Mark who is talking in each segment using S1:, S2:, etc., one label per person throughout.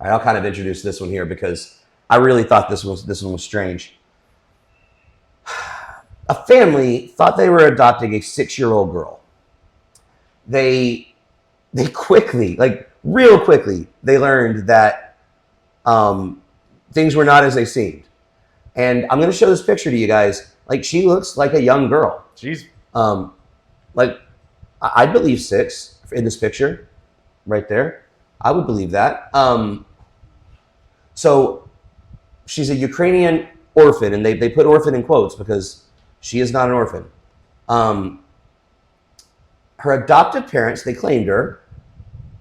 S1: All right, I'll kind of introduce this one here because I really thought this one was strange. A family thought they were adopting a 6-year-old girl. They quickly, like real quickly, they learned that things were not as they seemed. And I'm going to show this picture to you guys. Like, she looks like a young girl.
S2: She's
S1: like, I believe 6 in this picture right there. I would believe that. So she's a Ukrainian orphan, and they put orphan in quotes because she is not an orphan. Her adoptive parents, they claimed her.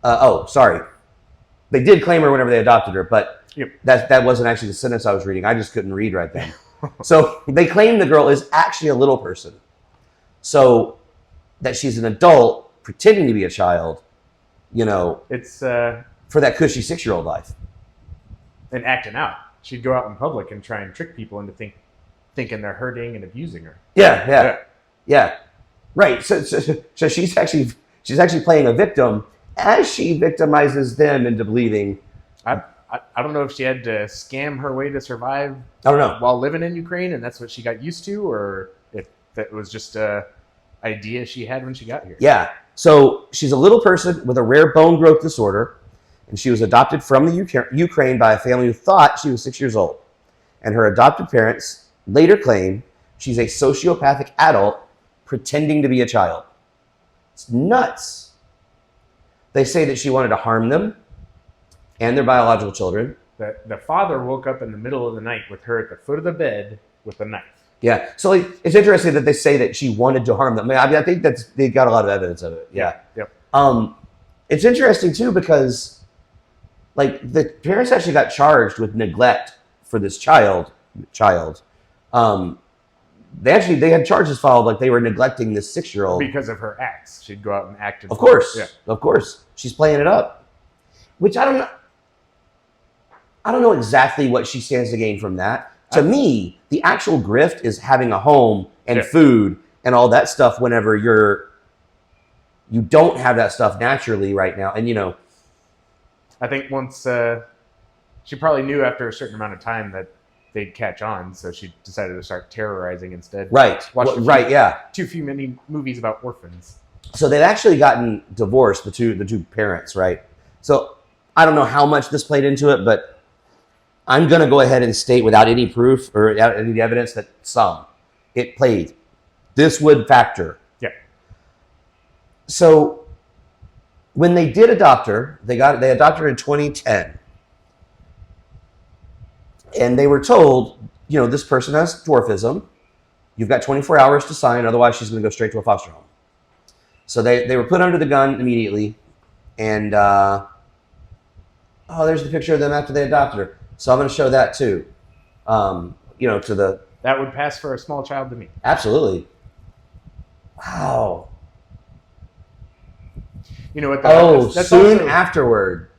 S1: They did claim her whenever they adopted her, but that wasn't actually the sentence I was reading. I just couldn't read right then. So they claim the girl is actually a little person. So that she's an adult pretending to be a child,
S2: it's
S1: for that cushy 6-year-old life.
S2: And acting out. She'd go out in public and try and trick people into thinking they're hurting and abusing her.
S1: Yeah. Right. So she's actually playing a victim as she victimizes them into believing.
S2: I don't know if she had to scam her way to survive.
S1: I don't know.
S2: While living in Ukraine, and that's what she got used to, or if that was just a idea she had when she got here.
S1: Yeah. So she's a little person with a rare bone growth disorder, and she was adopted from the Ukraine by a family who thought she was 6 years old. And her adoptive parents later claim she's a sociopathic adult pretending to be a child. It's nuts. They say that she wanted to harm them and their biological children.
S2: The father woke up in the middle of the night with her at the foot of the bed with a knife.
S1: Yeah. So it's interesting that they say that she wanted to harm them. I think they got a lot of evidence of it. Yeah.
S2: Yep.
S1: It's interesting too because the parents actually got charged with neglect for this child. They had charges filed, like they were neglecting this 6-year-old
S2: because of her acts. She'd go out and act.
S1: Of course, she's playing it up, which I don't know exactly what she stands to gain from that. To me, the actual grift is having a home and food and all that stuff whenever you don't have that stuff naturally right now. And
S2: I think once she probably knew after a certain amount of time that they'd catch on, so she decided to start terrorizing instead.
S1: Right.
S2: Too few many movies about orphans.
S1: So they've actually gotten divorced, the two parents, right? So I don't know how much this played into it, but I'm going to go ahead and state without any proof or without any evidence that it played. This would factor.
S2: Yeah.
S1: So when they did adopt her, they adopted her in 2010. And they were told, this person has dwarfism. You've got 24 hours to sign, otherwise she's going to go straight to a foster home. So they were put under the gun immediately. And, there's the picture of them after they adopted her. So I'm going to show that too.
S2: That would pass for a small child to me.
S1: Absolutely. Wow.
S2: You know what?
S1: Soon afterward.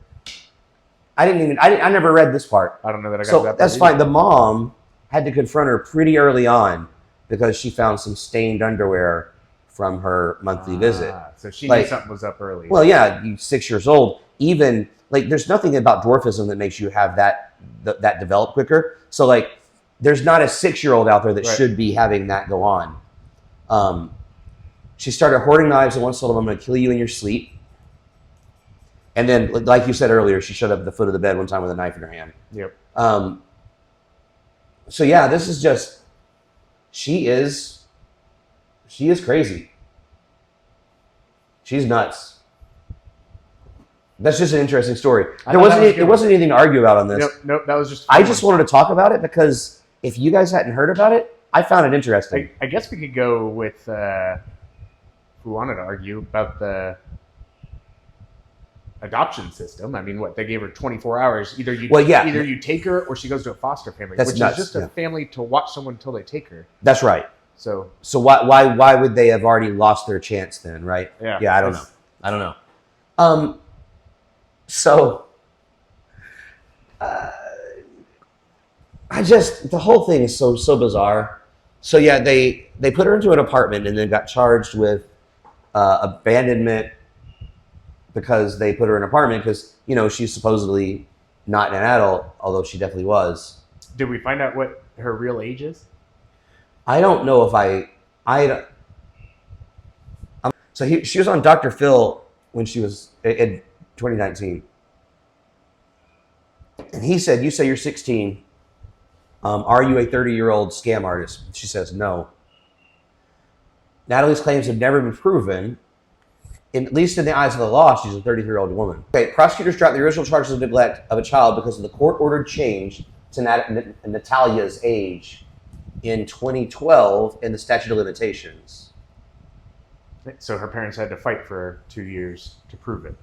S1: I never read this part.
S2: I don't know that I got
S1: that.
S2: So
S1: that's fine. The mom had to confront her pretty early on because she found some stained underwear from her monthly visit.
S2: So she knew something was up early.
S1: Well, yeah, you 6 years old. Even there's nothing about dwarfism that makes you have that develop quicker. So there's not a 6-year-old out there that should be having that go on. She started hoarding knives and once told him, "I'm going to kill you in your sleep." And then, like you said earlier, she showed up at the foot of the bed one time with a knife in her hand.
S2: Yep.
S1: So yeah, this is just, she is crazy. She's nuts. That's just an interesting story. There wasn't anything to argue about on this.
S2: Nope. That was just.
S1: I just wanted to talk about it because if you guys hadn't heard about it, I found it interesting.
S2: I guess we could go with who wanted to argue about the adoption system. I mean, they gave her 24 hours. Either you take her or she goes to a foster family,
S1: which
S2: nuts, is just a family to watch someone until they take her.
S1: That's right.
S2: So
S1: why would they have already lost their chance then, right?
S2: Yeah.
S1: I don't know. So the whole thing is so bizarre. So yeah, they put her into an apartment and then got charged with abandonment because they put her in an apartment because she's supposedly not an adult, although she definitely was.
S2: Did we find out what her real age is?
S1: I don't know if she was on Dr. Phil when she was in 2019. And he said, you say you're 16. Are you a 30-year-old scam artist? She says, no. Natalie's claims have never been proven. At least in the eyes of the law, she's a 30-year-old woman. Okay, prosecutors dropped the original charges of neglect of a child because of the court-ordered change to Natalia's age in 2012 in the statute of limitations.
S2: So her parents had to fight for 2 years to prove it.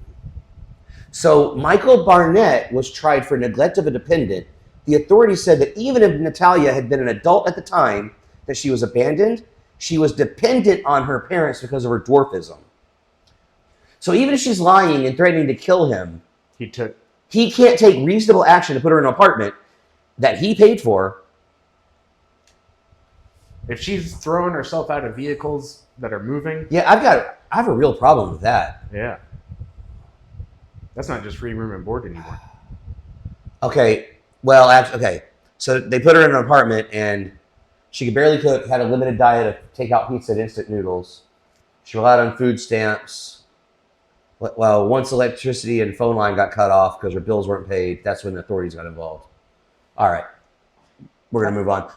S1: So Michael Barnett was tried for neglect of a dependent. The authorities said that even if Natalia had been an adult at the time that she was abandoned, she was dependent on her parents because of her dwarfism. So even if she's lying and threatening to kill him, he can't take reasonable action to put her in an apartment that he paid for.
S2: If she's throwing herself out of vehicles that are moving.
S1: Yeah, I have a real problem with that.
S2: Yeah. That's not just free room and board anymore.
S1: Okay, well, okay. So they put her in an apartment and she could barely cook, had a limited diet of takeout pizza and instant noodles. She relied on food stamps. Well, once electricity and phone line got cut off because her bills weren't paid, that's when the authorities got involved. All right, we're going to move on.